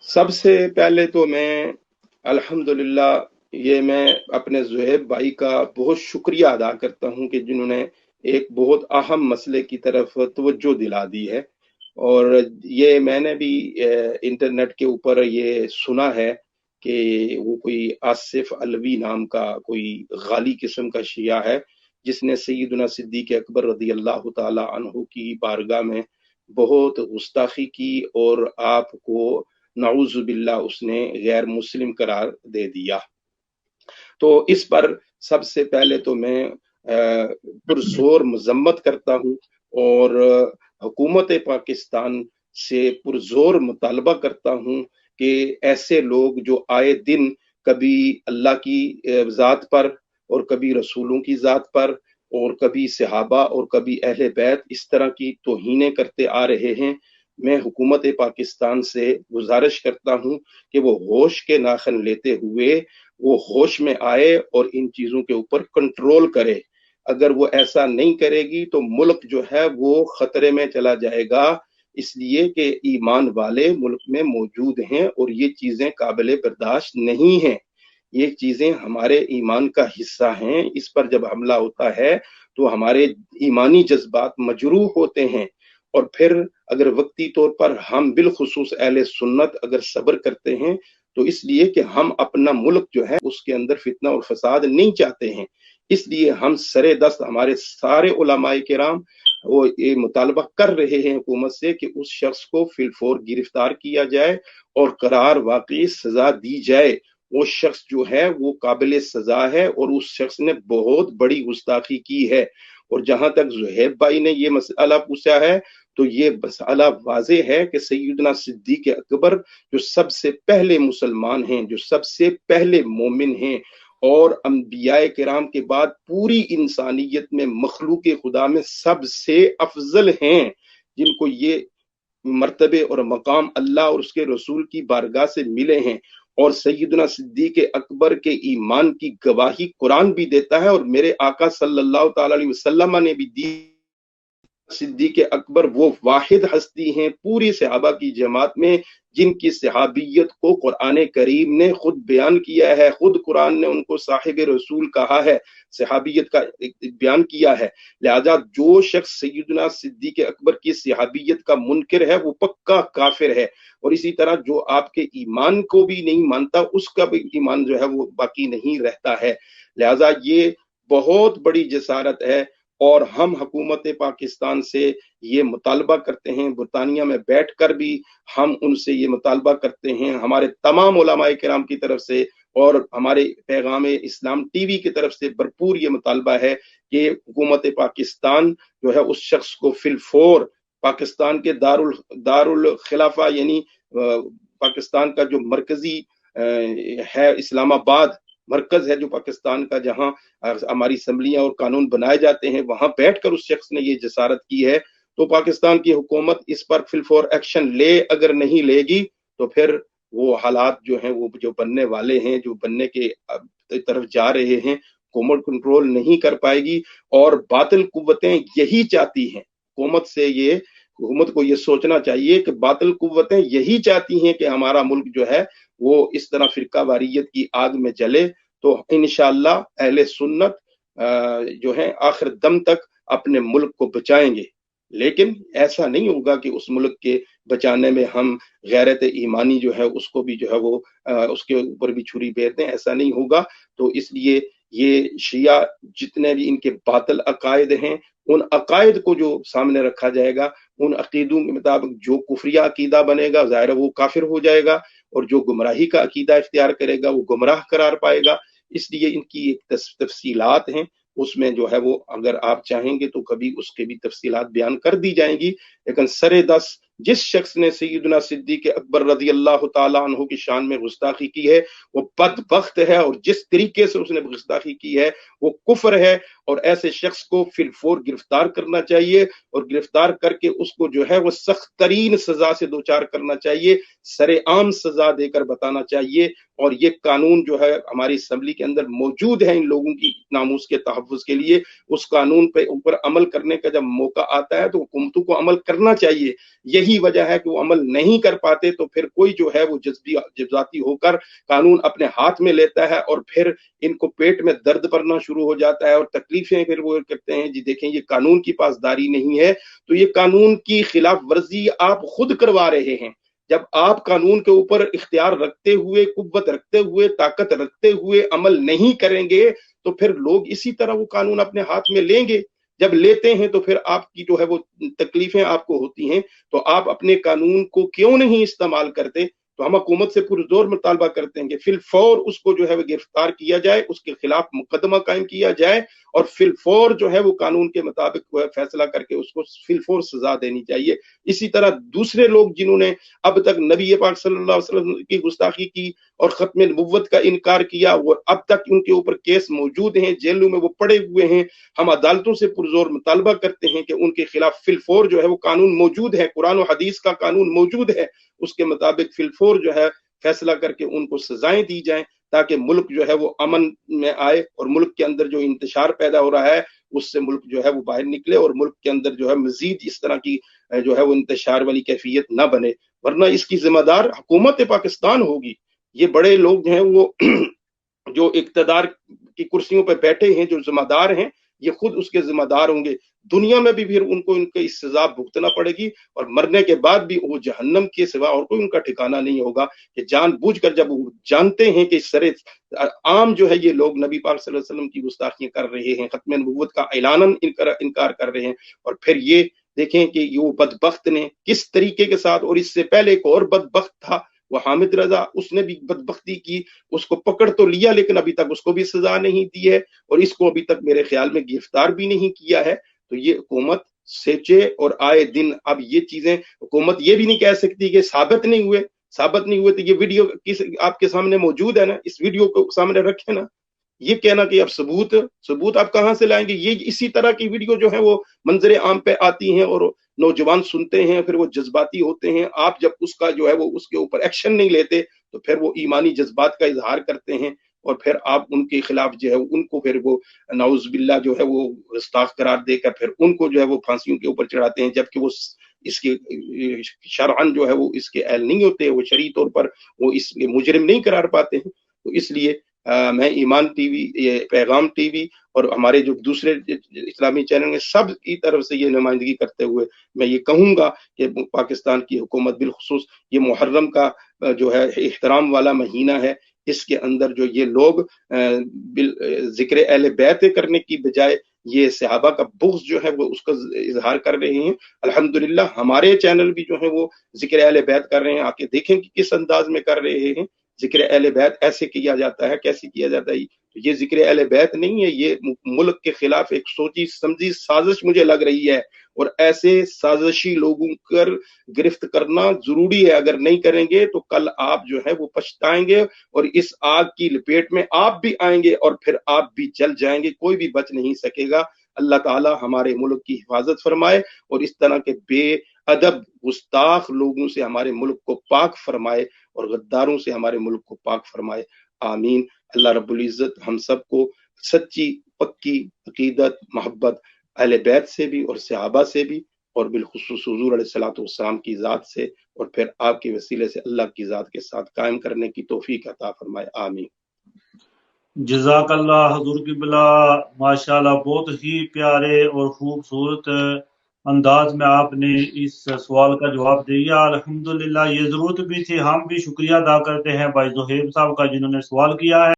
सबसे पहले तो मैं अल्हम्दुलिल्लाह मैं अपने ज़ुहैब भाई का बहुत शुक्रिया अदा करता हूँ कि जिन्होंने एक बहुत अहम मसले की तरफ तवज्जो दिला दी है। और ये मैंने भी इंटरनेट के ऊपर ये सुना है कि वो कोई आसिफ अलवी नाम का कोई गाली किस्म का शिया है, जिसने सैयदना सिद्दीक अकबर रज़ी अल्लाह ताला अन्हु की बारगाह में बहुत गुस्ताखी की और आपको नाउज़ु बिल्लाह उसने गैर मुस्लिम करार दे दिया। तो इस पर सबसे पहले तो मैं पुरजोर मजम्मत करता हूँ और हुकूमत पाकिस्तान से पुरजोर मुतालबा करता हूँ कि ऐसे लोग जो आए दिन कभी अल्लाह की ज़ात पर और कभी रसूलों की ज़ात पर और कभी सहाबा और कभी अहले बैत इस तरह की तौहीनें करते आ रहे हैं, मैं हुकूमत पाकिस्तान से गुजारिश करता हूँ कि वो होश के नाखन लेते हुए वो होश में आए और इन चीजों के ऊपर कंट्रोल करे। अगर वो ऐसा नहीं करेगी तो मुल्क जो है वो खतरे में चला जाएगा, इसलिए कि ईमान वाले मुल्क में मौजूद हैं और ये चीजें काबिल बर्दाश्त नहीं हैं। ये चीजें हमारे ईमान का हिस्सा हैं। इस पर जब हमला होता है तो हमारे ईमानी जज्बात मजरूह होते हैं और फिर अगर वक्ती तौर पर हम बिलखुसूस अहले सुन्नत अगर सब्र करते हैं तो इसलिए कि हम अपना मुल्क जो है उसके अंदर फितना और फसाद नहीं चाहते हैं। इसलिए हम सरे दस्त हमारे सारे उलमाए किराम वो ये मुतालबा कर रहे हैं हुकूमत से कि उस शख्स को फिलफोर गिरफ्तार किया जाए और करार वाकई सजा दी जाए। वो शख्स जो है वो काबिल सजा है और उस शख्स ने बहुत बड़ी गुस्ताखी की है। और जहां तक ज़ुहैब भाई ने ये मसला पूछा है तो ये मसला वाजे है कि सैयदना सिद्दीक अकबर जो सबसे पहले मुसलमान हैं, जो सबसे पहले मोमिन हैं और अंबियाए किराम के बाद पूरी इंसानियत में मखलूक खुदा में सबसे अफजल हैं, जिनको ये मर्तबे और मकाम अल्लाह और उसके रसूल की बारगाह से मिले हैं। और सैयदना सिद्दीक अकबर के ईमान की गवाही कुरान भी देता है और मेरे आका सल्लल्लाहु ताला अलैहि वसल्लम ने भी दी। सिद्दीक अकबर वो वाहिद हस्ती हैं पूरी सहाबा की जमात में जिनकी सहाबियत को कुरान करीम ने खुद बयान किया है। खुद कुरान ने उनको साहिब रसूल कहा है, सहाबियत का बयान किया है। लिहाजा जो शख्स सैयदना सिद्दीक अकबर की सहाबियत का मुनकिर है वो पक्का काफिर है। और इसी तरह जो आपके ईमान को भी नहीं मानता उसका भी ईमान जो है वो बाकी नहीं रहता है। लिहाजा ये बहुत बड़ी जसारत है और हम हुकूमत पाकिस्तान से ये मुतालबा करते हैं, बरतानिया में बैठकर भी हम उनसे ये मुतालबा करते हैं, हमारे तमाम उलमाए किराम की तरफ से और हमारे पैगाम इस्लाम टीवी की तरफ से भरपूर ये मुतालबा है कि हुकूमत पाकिस्तान जो है उस शख्स को फिलफोर पाकिस्तान के दारुल खिलाफा यानी पाकिस्तान का जो मरकजी है इस्लामाबाद मरकज है जो पाकिस्तान का, जहां हमारी असम्बलियां और कानून बनाए जाते हैं, वहां बैठकर उस शख्स ने ये जसारत की है। तो पाकिस्तान की हुकूमत इस पर फिलफोर एक्शन ले, अगर नहीं लेगी तो फिर वो हालात जो हैं वो जो बनने वाले हैं, जो बनने के तरफ जा रहे हैं, हुकूमत कंट्रोल नहीं कर पाएगी। और बातिल कुव्वतें यही चाहती हैं, हुकूमत को ये सोचना चाहिए कि बातिल कुव्वतें यही चाहती हैं कि हमारा मुल्क जो है वो इस तरह फिरका वारियत की आग में जले। तो इंशाअल्लाह अहले सुन्नत जो है आखिर दम तक अपने मुल्क को बचाएंगे। लेकिन ऐसा नहीं होगा कि उस मुल्क के बचाने में हम गैरत ईमानी जो है उसको भी जो है वो उसके ऊपर भी छुरी फेर दें, ऐसा नहीं होगा। तो इसलिए ये शिया जितने भी इनके बातिल अकायद हैं उन अकायद को जो सामने रखा जाएगा, उन अकीदों के मुताबिक जो कुफरिया अकीदा बनेगा ज़ाहिर है वो काफिर हो जाएगा और जो गुमराही का अकीदा इख्तियार करेगा वो गुमराह करार पाएगा। इसलिए इनकी एक तफसीलात हैं, उसमें जो है वो अगर आप चाहेंगे तो कभी उसके भी तफसीलात बयान कर दी जाएंगी। लेकिन सरे दस जिस शख्स ने सैयदना सिद्दीक अकबर रज़ी अल्लाह ताला अन्हु की शान में गुस्ताखी की है वो बदबख्त है और जिस तरीके से उसने गुस्ताखी की है वो कुफ्र है। और ऐसे शख्स को फिलफोर गिरफ्तार करना चाहिए और गिरफ्तार करके उसको जो है वो सख्त तरीन सजा से दो चार करना चाहिए, सरेआम सजा देकर बताना चाहिए। और ये कानून जो है हमारी असम्बली के अंदर मौजूद है इन लोगों की नामूस के तहफ़्फ़ुज़ के लिए, उस कानून पे ऊपर अमल करने का जब मौका आता है तो हुकूमतों को अमल करना चाहिए। यही वजह है कि वो अमल नहीं कर पाते, तो फिर कोई जो है वो जज्बाती होकर कानून अपने हाथ में लेता है और फिर इनको पेट में दर्द पड़ना शुरू हो जाता है और तकलीफें फिर वो करते हैं, जी देखें ये कानून की पासदारी नहीं है, तो ये कानून की खिलाफ वर्जी आप खुद करवा रहे हैं। जब आप कानून के ऊपर इख्तियार रखते हुए, कुव्वत रखते हुए, ताकत रखते हुए अमल नहीं करेंगे, तो फिर लोग इसी तरह वो कानून अपने हाथ में लेंगे। जब लेते हैं तो फिर आपकी जो है वो तकलीफें आपको होती हैं, तो आप अपने कानून को क्यों नहीं इस्तेमाल करते? तो हम हुकूमत से पुरजोर मुतालबा करते हैं कि फिलफौर उसको जो है वो गिरफ्तार किया जाए, उसके खिलाफ मुकदमा कायम किया जाए और फिलफौर जो है वो कानून के मुताबिक फैसला करके उसको फिलफौर सजा देनी चाहिए। इसी तरह दूसरे लोग जिन्होंने अब तक नबी पाक सल्लल्लाहु अलैहि वसल्लम की गुस्ताखी की और खत्म नबुव्वत का इनकार किया, वो अब तक उनके ऊपर केस मौजूद हैं, जेलों में वो पड़े हुए हैं। हम अदालतों से पुरजोर मुतालबा करते हैं कि उनके खिलाफ फिलफौर जो है वो कानून मौजूद है, कुरान और हदीस का कानून मौजूद है, उसके मुताबिक फिलफौर जो है फैसला करके उनको सजाएं दी जाएं, ताकि मुल्क जो है वो अमन में आए और मुल्क के अंदर जो इंतशार पैदा हो रहा है उससे मुल्क जो है वो बाहर निकले और मुल्क के अंदर जो है मजीद इस तरह की जो है वो इंतशार वाली कैफियत ना बने, वरना इसकी जिम्मेदार हुकूमत पाकिस्तान होगी। ये बड़े लोग हैं वो जो इक्तदार की कुर्सियों पर बैठे हैं, जो जिम्मेदार हैं, ये खुद उसके जिम्मेदार होंगे। दुनिया में भी फिर उनको इनके इस सजा भुगतना पड़ेगी और मरने के बाद भी वो जहन्नम के सिवा और कोई उनका ठिकाना नहीं होगा। कि जानबूझकर जब वो जानते हैं कि सरे आम जो है ये लोग नबी पाक सल्लल्लाहु अलैहि वसल्लम की गुस्ताखियां कर रहे हैं, खत्म नबुव्वत का ऐलानन इनकार कर रहे हैं, और फिर ये देखें कि वो बदबख्त ने किस तरीके के साथ, और इससे पहले एक और बदबख्त था वो हामिद रजा, उसने भी बदबख्ती की, उसको पकड़ तो लिया लेकिन अभी तक उसको भी सजा नहीं दी है और इसको अभी तक मेरे ख्याल में गिरफ्तार भी नहीं किया है। तो ये हुकूमत सोचे और आए दिन अब ये चीजें हुकूमत ये भी नहीं कह सकती कि साबित नहीं हुए तो ये वीडियो किस आपके सामने मौजूद है ना, इस वीडियो को सामने रखे ना, ये कहना कि अब सबूत आप कहां से लाएंगे? ये इसी तरह की वीडियो जो है वो मंजरे आम पे आती हैं और नौजवान सुनते हैं, फिर वो जज्बाती होते हैं। आप जब उसका जो है वो उसके ऊपर एक्शन नहीं लेते तो फिर वो ईमानी जज्बात का इजहार करते हैं और फिर आप उनके खिलाफ जो है उनको फिर वो नाउज़ बिल्लाह जो है वो गुस्ताख करार देकर फिर उनको जो है वो फांसियों के ऊपर चढ़ाते हैं, जबकि वो इसके शरअन जो है वो इसके अहल नहीं होते, वो शरई तौर पर वो इसके मुजरिम नहीं करार पाते हैं। तो इसलिए मैं ईमान टीवी, ये पैगाम टीवी और हमारे जो दूसरे इस्लामी चैनल हैं सब की तरफ से ये नुमाइंदगी करते हुए मैं ये कहूंगा कि पाकिस्तान की हुकूमत बिलखुसूस ये मुहर्रम का जो है एहतराम वाला महीना है, इसके अंदर जो ये लोग जिक्र अहले बैत करने की बजाय ये सहाबा का बुग़्ज़ जो है वो उसका इजहार कर रहे हैं। अल्हम्दुलिल्लाह हमारे चैनल भी जो है वो जिक्र अहले बैत कर रहे हैं, आके देखें कि किस अंदाज में कर रहे हैं। जिक्र अहले बैत ऐसे किया जाता है, कैसे किया जाता है? तो ये जिक्र अहले बैत नहीं है, ये मुल्क के खिलाफ एक सोची समझी साजिश मुझे लग रही है और ऐसे साजिशी लोगों कर गिरफ्त करना जरूरी है। अगर नहीं करेंगे तो कल आप जो है वो पछताएंगे और इस आग की लपेट में आप भी आएंगे और फिर आप भी जल जाएंगे, कोई भी बच नहीं सकेगा। अल्लाह ताला हमारे मुल्क की हिफाजत फरमाए और इस तरह के बेअदब गुस्ताख लोगों से हमारे मुल्क को पाक फरमाए और गद्दारों से हमारे मुल्क को पाक फरमाए। आमीन। अल्लाह रब्बुल इज्जत हम सबको सच्ची पक्की अकीदत मोहब्बत अहले बैत से भी और सहाबा से भी और बिलखुसूस हुजूर अलैहिस्सलातु वस्सलाम की ज़ात से और फिर आपके वसीले से अल्लाह की ज़ात के साथ कायम करने की तौफीक अता फरमाए। आमीन। जज़ाकल्लाह हुज़ूर क़िबला, माशाल्लाह बहुत ही प्यारे और खूबसूरत अंदाज में आपने इस सवाल का जवाब दिया। अल्हम्दुलिल्लाह ये जरूरत भी थी, हम भी शुक्रिया अदा करते हैं भाई ज़ुहैब साहब का जिन्होंने सवाल किया है।